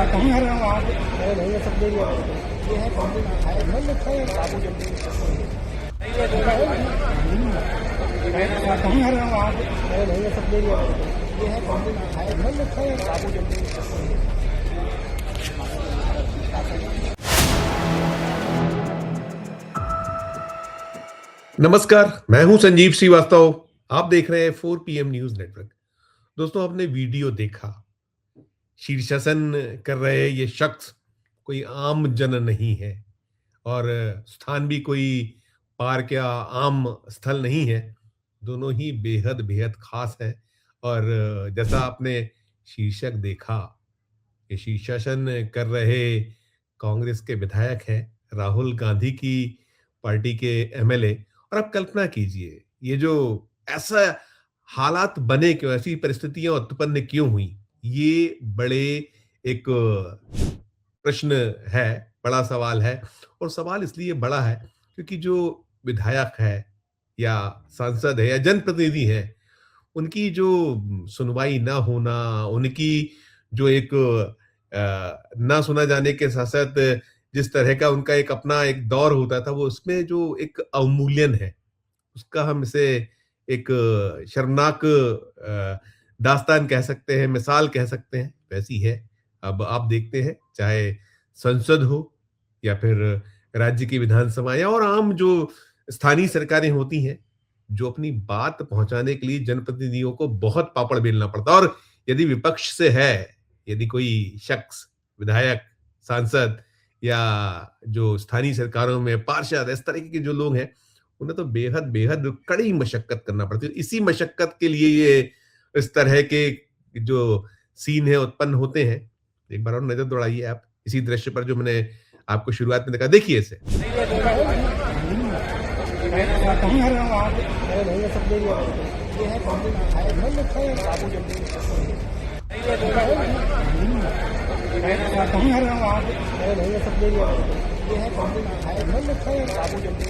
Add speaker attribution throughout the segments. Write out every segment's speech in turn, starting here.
Speaker 1: कहाँ रहे हो आप? अरे नहीं ये सब दे दिया ये है कौन खाए मन में खाए बाबू जल्दी कहाँ रहे हो आप? अरे नहीं ये सब दे दिया ये है कौन खाए मन में खाए बाबू जल्दी।
Speaker 2: नमस्कार, मैं हूं संजीव श्रीवास्तव। आप देख रहे हैं 4 PM न्यूज नेटवर्क। दोस्तों, आपने वीडियो देखा। शीर्षासन कर रहे ये शख्स कोई आम जन नहीं है और स्थान भी कोई पार्क या आम स्थल नहीं है। दोनों ही बेहद बेहद खास है। और जैसा आपने शीर्षक देखा, ये शीर्षासन कर रहे कांग्रेस के विधायक हैं, राहुल गांधी की पार्टी के MLA। और आप कल्पना कीजिए, ये जो ऐसा हालात बने क्यों, ऐसी परिस्थितियां उत्पन्न क्यों हुई, ये बड़े एक प्रश्न है, बड़ा सवाल है। और सवाल इसलिए बड़ा है क्योंकि जो विधायक है या सांसद है या जनप्रतिनिधि है, उनकी जो सुनवाई ना होना, उनकी जो एक ना सुना जाने के साथ साथ जिस तरह का उनका एक अपना एक दौर होता था, वो उसमें जो एक अवमूल्यन है, उसका हम इसे एक शर्मनाक दास्तान कह सकते हैं, मिसाल कह सकते हैं, वैसी है। अब आप देखते हैं, चाहे संसद हो या फिर राज्य की विधानसभा या और आम जो स्थानीय सरकारें होती हैं, जो अपनी बात पहुंचाने के लिए जनप्रतिनिधियों को बहुत पापड़ बेलना पड़ता है। और यदि विपक्ष से है, यदि कोई शख्स, विधायक, सांसद या जो स्थानीय सरकारों में पार्षद, इस तरीके के जो लोग हैं, उन्हें तो बेहद बेहद कड़ी मशक्कत करना पड़ती है। इसी मशक्कत के लिए ये इस तरह के जो सीन है उत्पन्न होते हैं। एक बार और नजर दौड़ाइए आप इसी दृश्य पर जो मैंने आपको शुरुआत में दिखा। देखिए इसे।
Speaker 1: कहाँ रहे हो आप? अरे नहीं ये सब दे दिया ये है कौन खाए मन में खाए बाबू जल्दी। कहाँ रहे हो आप? अरे नहीं ये सब दे दिया ये है कौन खाए मन में खाए बाबू जल्दी।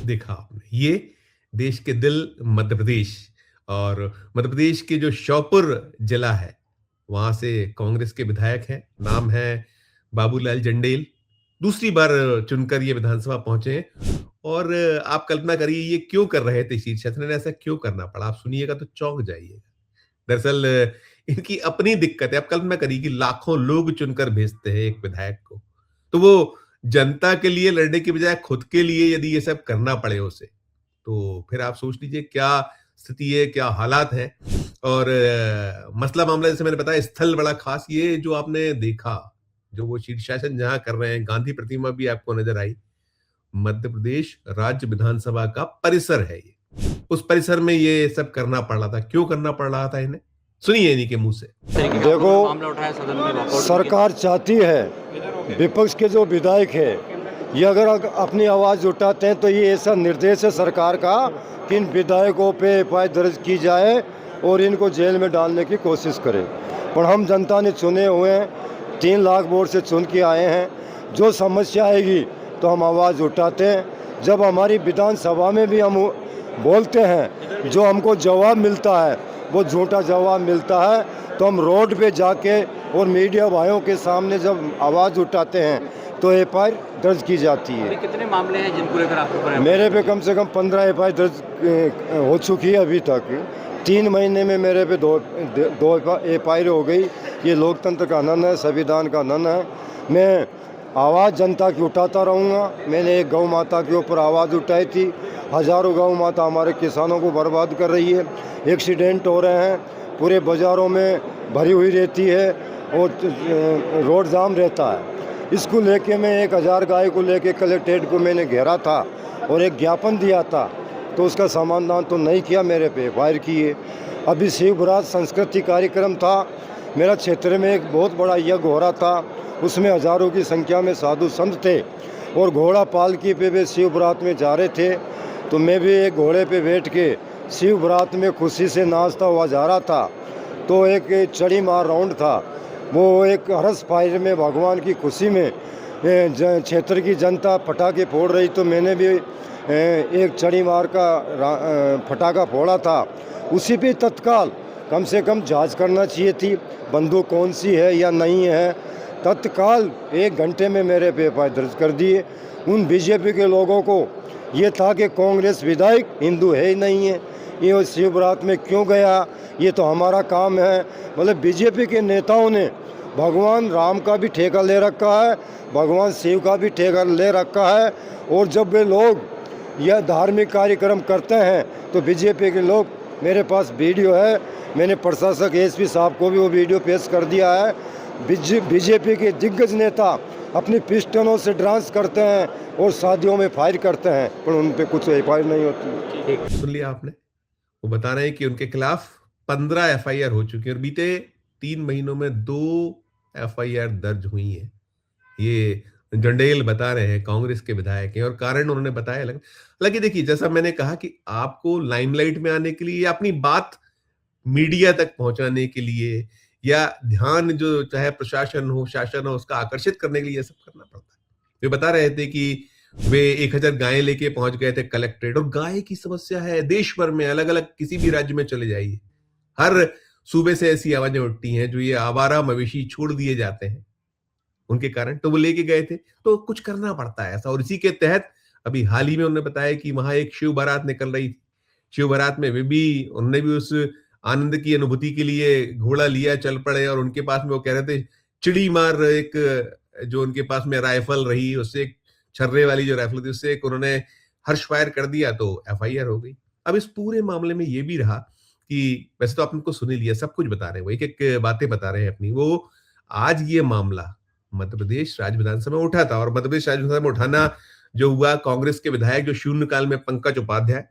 Speaker 2: देखा आपने, ये देश के दिल मध्य प्रदेश, और मध्य प्रदेश के जो श्योपुर जिला है, वहां से कांग्रेस के विधायक हैं, नाम है बाबूलाल जंडेल। दूसरी बार चुनकर ये विधानसभा पहुंचे हैं। और आप कल्पना करिए ये क्यों कर रहे थे, शीर्षासन ने ऐसा क्यों करना पड़ा। आप सुनिएगा तो चौंक जाइएगा। दरअसल इनकी अपनी दिक्कत है। आप कल्पना करिए कि लाखों लोग चुनकर भेजते हैं एक विधायक को, तो वो जनता के लिए लड़ने की बजाय खुद के लिए यदि ये सब करना पड़े उसे, तो फिर आप सोच लीजिए क्या स्थिति है, क्या हालात है। और मसला मामला, जैसे मैंने बताया, स्थल बड़ा खास। ये जो आपने देखा, जो वो शीर्षासन जहां कर रहे हैं, गांधी प्रतिमा भी आपको नजर आई। मध्य प्रदेश राज्य विधानसभा का परिसर है ये। उस परिसर में ये सब करना पड़ रहा था। क्यों करना पड़ रहा था इन्हें, सुनिए इन्हीं के मुंह से।
Speaker 3: देखो, सरकार चाहती है, विपक्ष के जो विधायक है ये अगर अपनी आवाज़ उठाते हैं तो ये ऐसा निर्देश है सरकार का कि इन विधायकों पे FIR दर्ज की जाए और इनको जेल में डालने की कोशिश करें। पर हम जनता ने चुने हुए हैं, 3 लाख वोट से चुन के आए हैं। जो समस्या आएगी तो हम आवाज़ उठाते हैं। जब हमारी विधानसभा में भी हम बोलते हैं, जो हमको जवाब मिलता है वो झूठा जवाब मिलता है, तो हम रोड पे जाके और मीडिया भाइयों के सामने जब आवाज़ उठाते हैं तो FIR दर्ज की जाती है।
Speaker 4: कितने मामले हैं जिनको लेकर आपको?
Speaker 3: मेरे पे कम से कम 15 FIR दर्ज हो चुकी है अभी तक। 3 महीने में मेरे पे दो FIR हो गई। ये लोकतंत्र का आनंद है, संविधान का आनंद है। मैं आवाज़ जनता की उठाता रहूँगा। मैंने एक गौ माता के ऊपर आवाज़ उठाई थी। हज़ारों गौ माता हमारे किसानों को बर्बाद कर रही है। एक्सीडेंट हो रहे हैं, पूरे बाज़ारों में भरी हुई रहती है और रोड जाम रहता है। इसको लेके मैं 1000 गाय को लेके कलेक्ट्रेट को मैंने घेरा था और एक ज्ञापन दिया था, तो उसका समाधान तो नहीं किया, मेरे पे FIR किए। अभी शिवराज संस्कृति कार्यक्रम था, मेरा क्षेत्र में एक बहुत बड़ा यज्ञ हो रहा था। उसमें हज़ारों की संख्या में साधु संत थे और घोड़ा पालकी पे वे शिवरात में जा रहे थे। तो मैं भी एक घोड़े पे बैठ के शिवरात में खुशी से नाचता हुआ जा रहा था। तो एक चढ़ी मार राउंड था, वो एक हर्ष फायर में भगवान की खुशी में क्षेत्र की जनता पटाखे फोड़ रही, तो मैंने भी एक चढ़ी मार का फटाका फोड़ा था। उसी पे तत्काल कम से कम जांच करना चाहिए थी, बंदूक कौन सी है या नहीं है। तत्काल 1 घंटे में मेरे पे एफ दर्ज कर दिए। उन बीजेपी के लोगों को ये था कि कांग्रेस विधायक हिंदू है ही नहीं है, ये शिव बारात में क्यों गया, ये तो हमारा काम है। मतलब बीजेपी के नेताओं ने भगवान राम का भी ठेका ले रखा है, भगवान शिव का भी ठेका ले रखा है। और जब वे लोग यह धार्मिक कार्यक्रम करते हैं तो बीजेपी के लोग, मेरे पास वीडियो है, मैंने प्रशासक एसपी साहब को भी वो वीडियो पेश कर दिया है। बीजेपी के दिग्गज नेता अपनी पिस्टलों से डांस करते हैं और शादियों में फायर करते हैं, पर उन पे कुछ एफआईआर नहीं होती।
Speaker 2: सुन लिया आपने, वो बता रहे हैं कि उनके खिलाफ 15 एफआईआर हो चुकी है और बीते 3 महीनों में 2 एफआईआर दर्ज हुई है। ये जंडेल बता रहे हैं, कांग्रेस के विधायक हैं, और कारण उन्होंने बताया अलग। हालांकि देखिए, जैसा मैंने कहा कि आपको लाइमलाइट में आने के लिए या अपनी बात मीडिया तक पहुंचाने के लिए या ध्यान जो चाहे प्रशासन हो शासन हो उसका आकर्षित करने के लिए ये सब करना पड़ता है। वे बता रहे थे कि वे 1000 गायें लेके पहुंच गए थे कलेक्ट्रेट, और गाय की समस्या है देश भर में, अलग अलग किसी भी राज्य में चले जाइए, हर सूबे से ऐसी आवाजें उठती हैं जो ये आवारा मवेशी छोड़ दिए जाते हैं उनके कारण, तो वो लेके गए थे। तो कुछ करना पड़ता है ऐसा, और इसी के तहत अभी हाल ही में उन्होंने बताया कि वहां एक शिव बारात निकल रही थी। शिव बारात में वे भी, उन्होंने भी उस आनंद की अनुभूति के लिए घोड़ा लिया, चल पड़े, और उनके पास में वो कह रहे थे चिड़ी मार, एक जो उनके पास में राइफल रही, उससे एक छर्रे वाली जो राइफल थी उससे एक उन्होंने हर्ष फायर कर दिया, तो एफआईआर हो गई। अब इस पूरे मामले में ये भी रहा कि वैसे तो आपने को सुन ही लिया, सब कुछ बता रहे हैं, वो एक एक बातें बता रहे हैं अपनी। वो आज ये मामला मध्य प्रदेश राज्य विधानसभा में उठा था, और मध्य प्रदेश राज्य विधानसभा में उठाना जो हुआ, कांग्रेस के विधायक जो शून्यकाल में पंकज उपाध्याय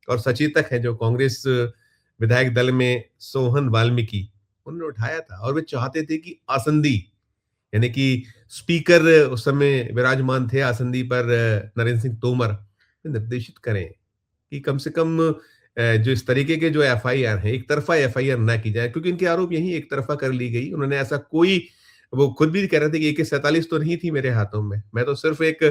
Speaker 2: और सचेतक है जो कांग्रेस विधायक दल में सोहन वाल्मीकि, उन्होंने उठाया था। और वे चाहते थे कि आसंदी, यानी कि स्पीकर उस समय विराजमान थे आसंदी पर, नरेंद्र सिंह तोमर, निर्देशित करें कि कम से कम जो इस तरीके के जो एफआईआर है, एक तरफा एफआईआर ना की जाए, क्योंकि इनके आरोप यही एक तरफा कर ली गई। उन्होंने ऐसा कोई, वो खुद भी कह रहे थे कि AK-47 तो नहीं थी मेरे हाथों में, मैं तो सिर्फ एक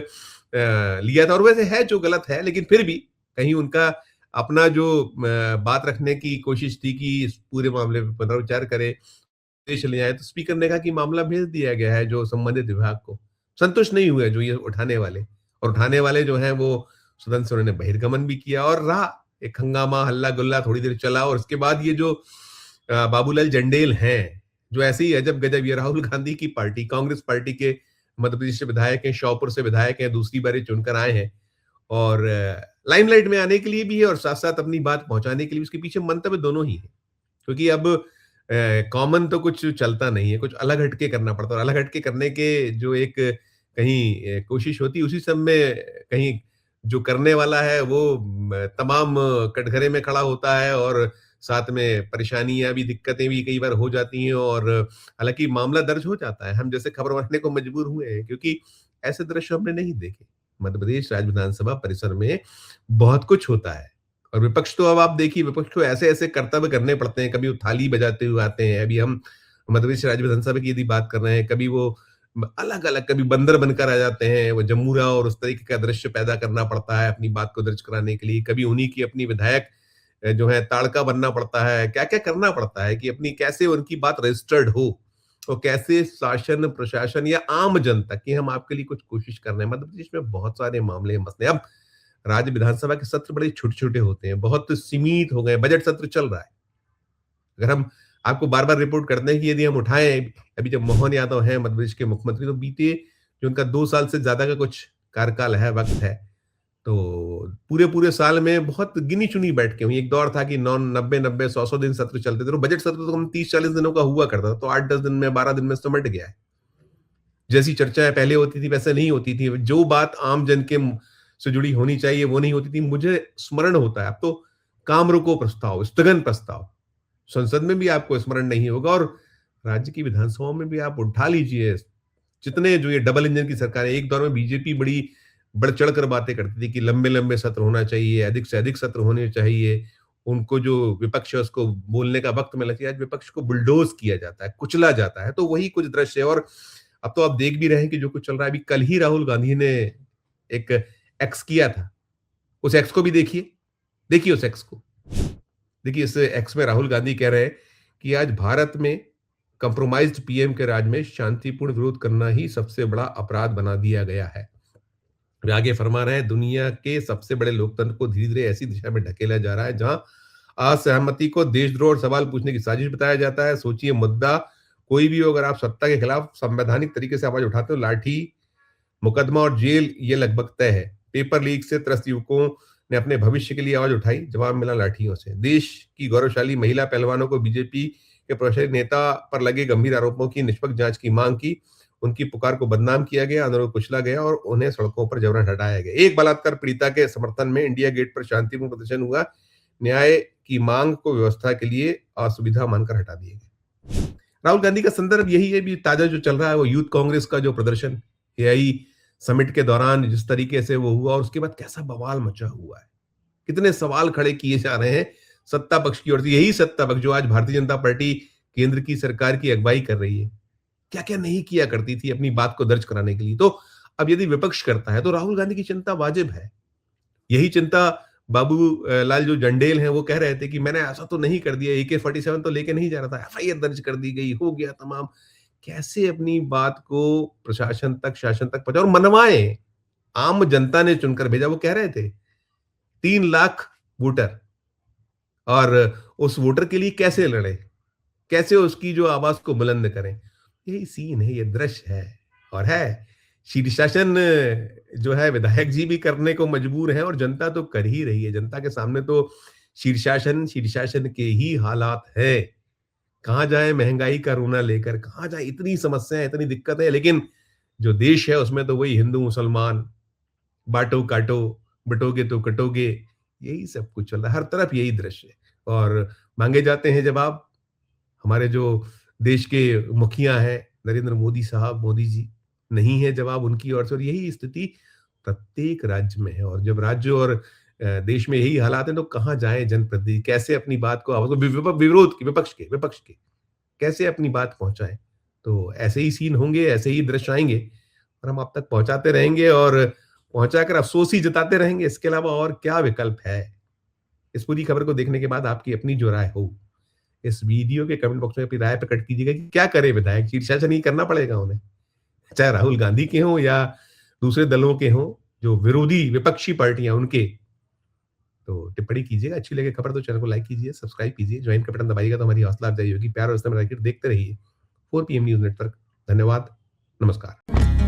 Speaker 2: लिया था, और वैसे है जो गलत है, लेकिन फिर भी कहीं उनका अपना जो बात रखने की कोशिश थी कि इस पूरे मामले पर पुनर्विचार करे, देश ले जाए। तो स्पीकर ने कहा कि मामला भेज दिया गया है जो संबंधित विभाग को। संतुष्ट नहीं हुए जो ये उठाने वाले, और उठाने वाले जो हैं वो सदन से उन्होंने बहिर्गमन भी किया, और रहा एक हंगामा, हल्ला गुल्ला थोड़ी देर चला। और उसके बाद ये जो बाबूलाल जंडेल हैं, जो ऐसे ही अजब गजब, ये राहुल गांधी की पार्टी, कांग्रेस पार्टी के मध्य प्रदेश से विधायक हैं, श्योपुर से विधायक हैं, दूसरी बार चुनकर आए हैं, और लाइमलाइट में आने के लिए भी है और साथ साथ अपनी बात पहुंचाने के लिए। उसके पीछे मंतव्य दोनों ही है, क्योंकि अब कॉमन तो कुछ चलता नहीं है, कुछ अलग हटके करना पड़ता है, और अलग हटके करने के जो एक कहीं कोशिश होती है, उसी सब में कहीं जो करने वाला है वो तमाम कटघरे में खड़ा होता है, और साथ में परेशानियां भी, दिक्कतें भी कई बार हो जाती हैं। और हालांकि मामला दर्ज हो जाता है, हम जैसे खबर बनाने को मजबूर हुए हैं, क्योंकि ऐसे दृश्य हमने नहीं देखे। मध्य प्रदेश राज्य विधानसभा परिसर में बहुत कुछ होता है, और विपक्ष तो, अब आप देखिए, विपक्ष को ऐसे ऐसे कर्तव्य करने पड़ते हैं। कभी वो थाली बजाते हुए आते हैं, अभी हम मध्य प्रदेश राज्य विधानसभा की यदि बात कर रहे हैं, कभी वो अलग अलग, कभी बंदर बनकर आ जाते हैं, वो जमूरा और उस तरीके का दृश्य पैदा करना पड़ता है अपनी बात को दर्ज कराने के लिए। कभी उन्हीं की अपनी विधायक जो है ताड़का बनना पड़ता है, क्या क्या करना पड़ता है कि अपनी कैसे उनकी बात रजिस्टर्ड हो, तो कैसे शासन प्रशासन या आम जनता की, हम आपके लिए कुछ कोशिश कर रहे हैं। मध्य प्रदेश में बहुत सारे मामले मसले, अब राज्य विधानसभा के सत्र बड़े छोटे छोटे होते हैं, बहुत सीमित हो गए, बजट सत्र चल रहा है। अगर हम आपको बार बार रिपोर्ट करते हैं कि यदि हम उठाएं, अभी जब मोहन यादव हैं मध्य प्रदेश के मुख्यमंत्री, तो बीते जो उनका 2 साल से ज्यादा का कुछ कार्यकाल है, वक्त है, तो पूरे साल में बहुत गिनी चुनी बैठकें हुई। एक दौर था कि 90 100 दिन सत्र चलते थे, तो बजट सत्र तो हम 30-40 दिनों का हुआ करता था, तो 8-10 दिन में, 12 दिन में सिमट गया है। जैसी चर्चाएं पहले होती थी वैसे नहीं होती थी, जो बात आम जन के से जुड़ी होनी चाहिए वो नहीं होती थी। मुझे स्मरण होता है, अब तो काम रोको प्रस्ताव, स्थगन प्रस्ताव संसद में भी आपको स्मरण नहीं होगा, और राज्य की विधानसभाओं में भी आप उठा लीजिए। जितने जो ये डबल इंजन की सरकार है, एक दौर में बीजेपी बड़ी बढ़ चढ़ कर बातें करती थी कि लंबे लंबे सत्र होना चाहिए, अधिक से अधिक सत्र होने चाहिए, उनको जो विपक्ष है उसको बोलने का वक्त मिलना चाहिए। आज विपक्ष को बुलडोज किया जाता है, कुचला जाता है, तो वही कुछ दृश्य है। और अब तो आप देख भी रहे हैं कि जो कुछ चल रहा है, अभी कल ही राहुल गांधी ने एक एक्स किया था, उस एक्स को भी देखिए उस एक्स को देखिए। इस एक्स में राहुल गांधी कह रहे हैं कि आज भारत में कंप्रोमाइज्ड पीएम के राज में शांतिपूर्ण विरोध करना ही सबसे बड़ा अपराध बना दिया गया है। वे आगे फरमा रहे हैं, दुनिया के सबसे बड़े लोकतंत्र को धीरे धीरे ऐसी दिशा में ढकेला जा रहा है जहां असहमति को देशद्रोह और सवाल पूछने की साजिश बताया जाता है। सोचिए, मुद्दा कोई भी हो, अगर आप सत्ता के खिलाफ संवैधानिक तरीके से आवाज उठाते हो, लाठी, मुकदमा और जेल ये लगभग तय है। पेपर लीक से त्रस्त युवकों ने अपने भविष्य के लिए आवाज उठाई, जवाब मिला लाठियों से। देश की गौरवशाली महिला पहलवानों को बीजेपी के प्रभावशाली नेता पर लगे गंभीर आरोपों की निष्पक्ष जांच की मांग की। उनकी पुकार को बदनाम किया गया, अनुरोध कुचला गया और उन्हें सड़कों पर जबरन हटाया गया। एक बलात्कार पीड़िता के समर्थन में इंडिया गेट पर शांतिपूर्ण प्रदर्शन हुआ। न्याय की मांग को व्यवस्था के लिए असुविधा मानकर हटा दिए गए। राहुल गांधी का संदर्भ यही है, भी ताजा जो चल रहा है वो यूथ कांग्रेस का जो प्रदर्शन एआई समिट के दौरान जिस तरीके से वो हुआ और उसके बाद कैसा बवाल मचा हुआ है, कितने सवाल खड़े किए जा रहे हैं सत्ता पक्ष की ओर से। यही सत्ता पक्ष जो आज भारतीय जनता पार्टी केंद्र की सरकार की अगुवाई कर रही है, क्या क्या नहीं किया करती थी अपनी बात को दर्ज कराने के लिए। तो अब यदि विपक्ष करता है तो राहुल गांधी की चिंता वाजिब है। यही चिंता बाबू लाल जो जंडेल हैं वो कह रहे थे कि मैंने ऐसा तो नहीं कर दिया, AK-47 तो लेके नहीं जा रहा था, एफआईआर दर्ज कर दी गई, हो गया तमाम। कैसे अपनी बात को प्रशासन तक, शासन तक पहुंचा और मनवाए। आम जनता ने चुनकर भेजा, वो कह रहे थे 3 लाख वोटर, और उस वोटर के लिए कैसे लड़े, कैसे उसकी जो आवाज को बुलंद करें। यही सीन है, ये दृश्य है। और है शीर्षासन जो है विधायक जी भी करने को मजबूर है और जनता तो कर ही रही है। जनता के सामने तो शीर्षासन के ही हालात है। कहां जाए महंगाई का रोना लेकर, कहां जाए, इतनी समस्याएं, इतनी दिक्कत है। लेकिन जो देश है उसमें तो वही हिंदू मुसलमान, बांटो काटो, बटोगे तो कटोगे, यही सब कुछ चल रहा है। हर तरफ यही दृश्य है और मांगे जाते हैं जवाब। हमारे जो देश के मुखिया हैं नरेंद्र मोदी साहब, मोदी जी, नहीं है जवाब उनकी ओर से। और यही स्थिति प्रत्येक राज्य में है। और जब राज्य और देश में यही हालात हैं तो कहां जाए जनप्रतिनिधि, कैसे अपनी बात को आवाज, विरोध की, विपक्ष के कैसे अपनी बात पहुंचाए। तो ऐसे ही सीन होंगे, ऐसे ही दृश्य आएंगे और हम आप तक पहुंचाते रहेंगे और पहुंचाकर अफसोस ही जताते रहेंगे। इसके अलावा और क्या विकल्प है। इस पूरी खबर को देखने के बाद आपकी अपनी जो राय हो, इस वीडियो के कमेंट बॉक्स में अपनी राय प्रकट कीजिएगा कि क्या करे विधायक। शीर्षासन ही करना पड़ेगा उन्हें, चाहे राहुल गांधी के हों या दूसरे दलों के हों, जो विरोधी विपक्षी पार्टियां उनके। तो टिप्पणी कीजिएगा। अच्छी लगे खबर तो चैनल को लाइक कीजिए, सब्सक्राइब कीजिए, ज्वाइन का बटन दबाइएगा तो हमारी हौसला अफजाई होगी। प्यार और इस तरह देखते रहिए 4PM न्यूज नेटवर्क। धन्यवाद, नमस्कार।